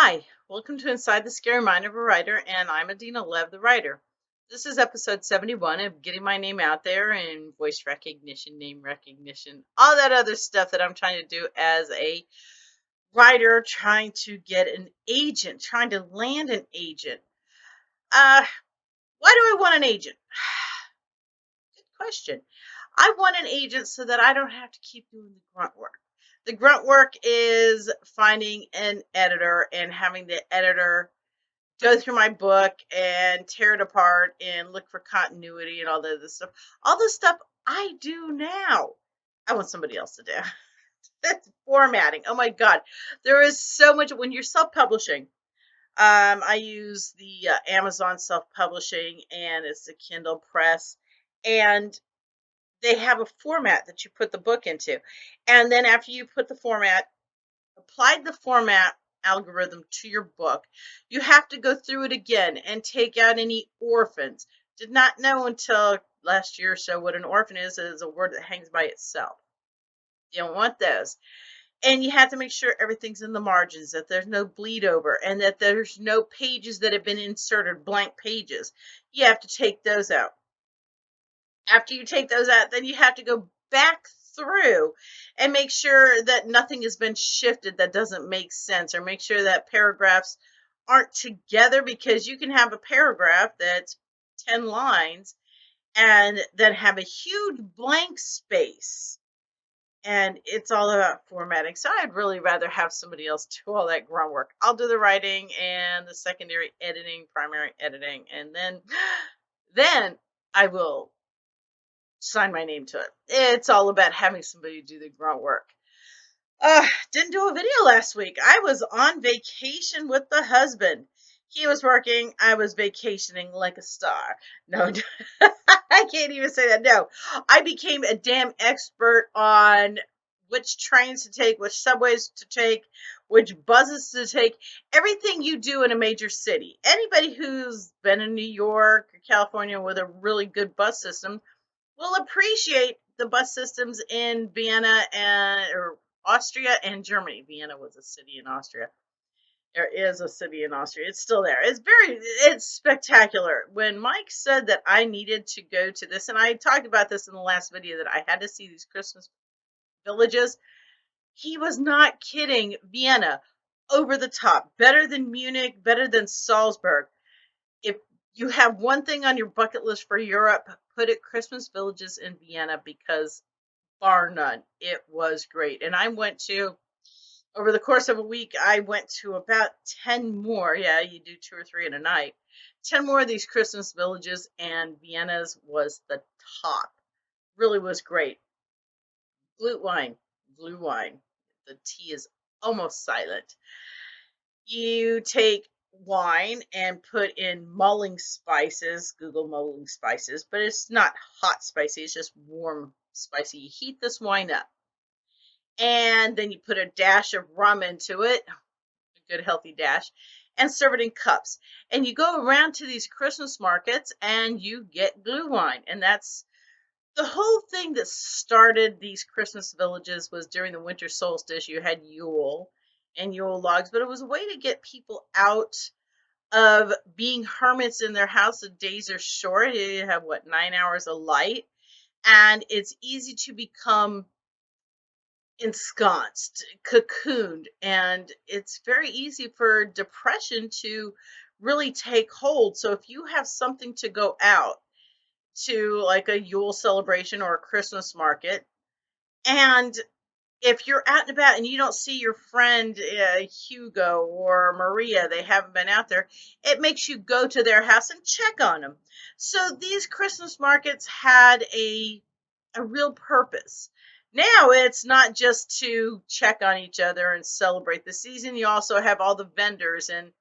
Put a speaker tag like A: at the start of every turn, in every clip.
A: Hi, welcome to Inside the Scary Mind of a Writer, and I'm Adina Lev, the writer. This is episode 71 of getting my name out there and voice recognition, name recognition, all that other stuff that I'm trying to do as a writer, trying to get an agent, trying to land an agent. Uh, why do I want an agent? Good question. I want an agent so that I don't have to keep doing the grunt work. The grunt work is finding an editor and having the editor go through my book and tear it apart and look for continuity and all the other stuff. All the stuff I do now, I want somebody else to do. That's formatting. Oh my God. There is so much when you're self publishing. I use the Amazon self publishing and it's the Kindle Press. And they have a format that you put the book into. And then after you put the format, applied the format algorithm to your book, you have to go through it again and take out any orphans. Did not know until last year or so what an orphan is a word that hangs by itself. You don't want those. And you have to make sure everything's in the margins, that there's no bleed over, and that there's no pages that have been inserted, blank pages. You have to take those out. After you take those out, then you have to go back through and make sure that nothing has been shifted that doesn't make sense, or make sure that paragraphs aren't together, because you can have a paragraph that's 10 lines and then have a huge blank space. And it's all about formatting. So I'd really rather have somebody else do all that grunt work. I'll do the writing and the secondary editing, primary editing, and then I will sign my name to it. It's all about having somebody do the grunt work. Didn't do a video last week. I was on vacation with the husband. He was working. I was vacationing like a star. No, I can't even say that. No, I became a damn expert on which trains to take, which subways to take, which buses to take, everything you do in a major city. Anybody who's been in New York or California with a really good bus system will appreciate the bus systems in Vienna and or Austria and Germany. Vienna was a city in Austria. There is a city in Austria. It's still there. It's spectacular. When Mike said that I needed to go to this, and I talked about this in the last video, that I had to see these Christmas villages, he was not kidding. Vienna, over the top, better than Munich, better than Salzburg. If you have one thing on your bucket list for Europe, put it Christmas villages in Vienna, because bar none, it was great. And I went to, over the course of a week, I went to about 10 more. Yeah, you do 2 or 3 in a night. 10 more of these Christmas villages, and Vienna's was the top. Really was great. Blue wine, blue wine. The tea is almost silent. You take wine and put in mulling spices. Google mulling spices, but it's not hot spicy, it's just warm spicy. You heat this wine up, and then you put a dash of rum into it, a good healthy dash, and serve it in cups. And you go around to these Christmas markets and you get glue wine. And that's the whole thing that started these Christmas villages. Was during the winter solstice, you had Yule and Yule logs, but it was a way to get people out of being hermits in their house. The days are short. You have what, 9 hours of light, and it's easy to become ensconced, cocooned, and it's very easy for depression to really take hold. So if you have something to go out to, like a Yule celebration or a Christmas market, and if you're out and about and you don't see your friend Hugo or Maria, they haven't been out there, it makes you go to their house and check on them. So these Christmas markets had a real purpose. Now it's not just to check on each other and celebrate the season. You also have all the vendors and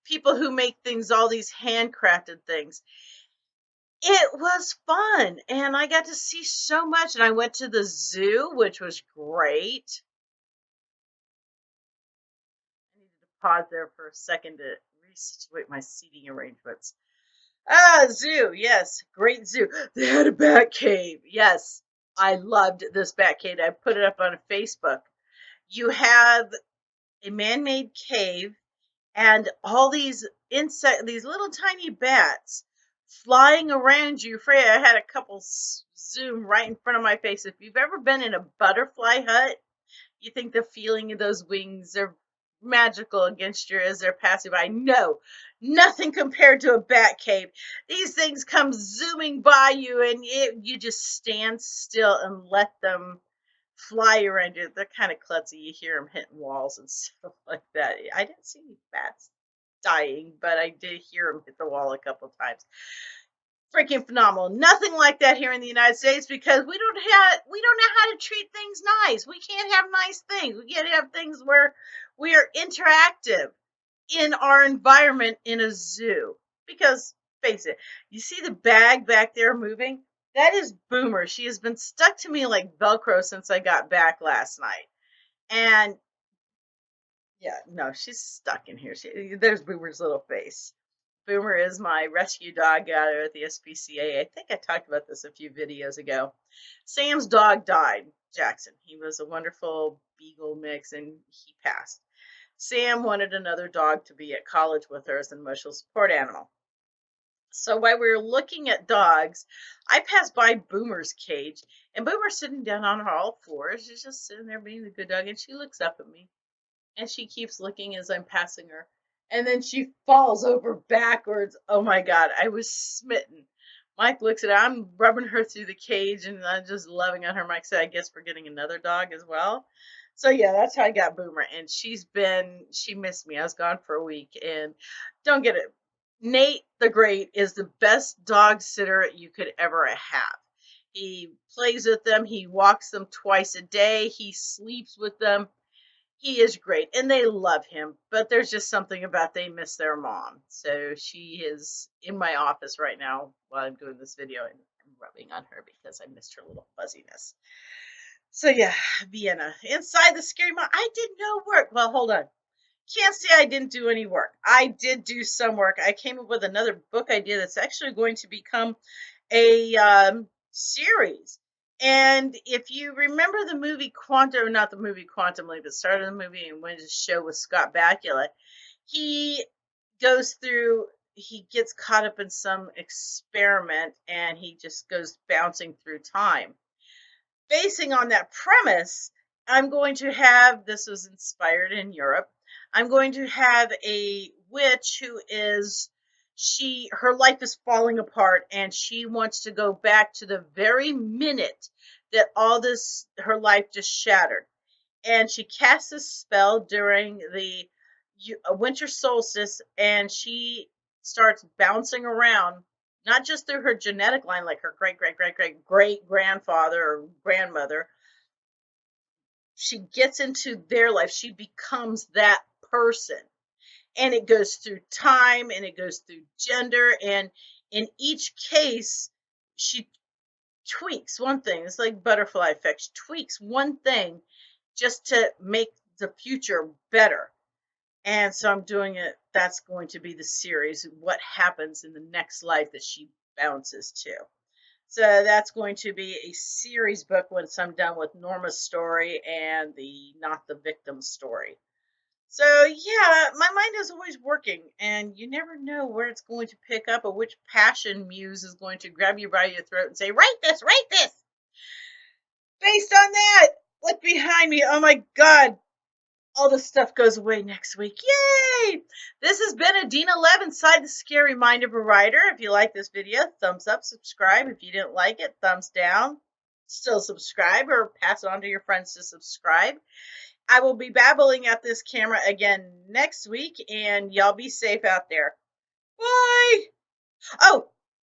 A: people who make things, all these handcrafted things. It was fun, and I got to see so much. And I went to the zoo, which was great. I needed to pause there for a second to resituate my seating arrangements. Zoo, yes, great zoo. They had a bat cave. Yes, I loved this bat cave. I put it up on Facebook. You have a man-made cave, and all these these little tiny bats flying around you. Freya, I had a couple zoom right in front of my face. If you've ever been in a butterfly hut, you think the feeling of those wings are magical against you as they're passing by. No, nothing compared to a bat cave. These things come zooming by you, and you just stand still and let them fly around you. They're kind of klutzy. You hear them hitting walls and stuff like that. I didn't see any bats dying, but I did hear them hit the wall a couple times. Freaking phenomenal. Nothing like that here in the United States because we don't know how to treat things nice. We can't have nice things. We can't have things where we are interactive in our environment in a zoo. Because face it, you see the bag back there moving? That is Boomer. She has been stuck to me like Velcro since I got back last night. And yeah, no, she's stuck in here. There's Boomer's little face. Boomer is my rescue dog out at the SPCA. I think I talked about this a few videos ago. Sam's dog died, Jackson. He was a wonderful beagle mix and he passed. Sam wanted another dog to be at college with her as an emotional support animal. So while we were looking at dogs, I passed by Boomer's cage, and Boomer's sitting down on her all fours. She's just sitting there being a good dog, and she looks up at me, and she keeps looking as I'm passing her. And then she falls over backwards. Oh my God, I was smitten. Mike looks at her. I'm rubbing her through the cage and I'm just loving on her. Mike said, I guess we're getting another dog as well. So yeah, that's how I got Boomer. And she missed me. I was gone for a week. And don't get it. Nate the Great is the best dog sitter you could ever have. He plays with them. He walks them twice a day. He sleeps with them. He is great and they love him, but there's just something about they miss their mom. So she is in my office right now while I'm doing this video and I'm rubbing on her because I missed her little fuzziness. So yeah, Vienna. Inside the Scary Mom, I did no work. Well, hold on. Can't say I didn't do any work. I did do some work. I came up with another book idea that's actually going to become a series. And if you remember the movie Quantum, not the movie Quantum Leap, but started the movie and went to show with Scott Bakula, he goes through, he gets caught up in some experiment and he just goes bouncing through time. Basing on that premise, I'm going to have, this was inspired in Europe, I'm going to have a witch who is, her life is falling apart and she wants to go back to the very minute that all this, her life just shattered. And she casts a spell during the winter solstice and she starts bouncing around, not just through her genetic line, like her great great great great great grandfather or grandmother. She gets into their life. She becomes that person. And it goes through time and it goes through gender. And in each case, she tweaks one thing. It's like butterfly effect. She tweaks one thing just to make the future better. And so I'm doing it. That's going to be the series. What happens in the next life that she bounces to. So that's going to be a series book once I'm done with Norma's story and the Not the Victim story. So yeah, my mind is always working and you never know where it's going to pick up or which passion muse is going to grab you by your throat and say, write this, write this. Based on that, look behind me. Oh my God. All the stuff goes away next week. Yay! This has been Adina Lev inside the Scary Mind of a Writer. If you like this video, thumbs up, subscribe. If you didn't like it, thumbs down. Still subscribe or pass it on to your friends to subscribe. I will be babbling at this camera again next week, and y'all be safe out there. Bye! Oh,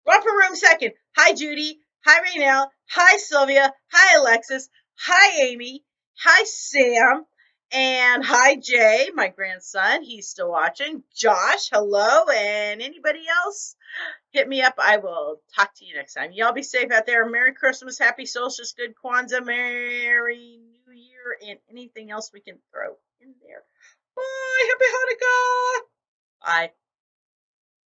A: Romper Room second. Hi, Judy. Hi, Raynell. Hi, Sylvia. Hi, Alexis. Hi, Amy. Hi, Sam. And hi, Jay, my grandson. He's still watching. Josh, hello. And anybody else, hit me up. I will talk to you next time. Y'all be safe out there. Merry Christmas, Happy Solstice, Good Kwanzaa, Merry New Year, and anything else we can throw in there. Bye. Happy Hanukkah. Bye.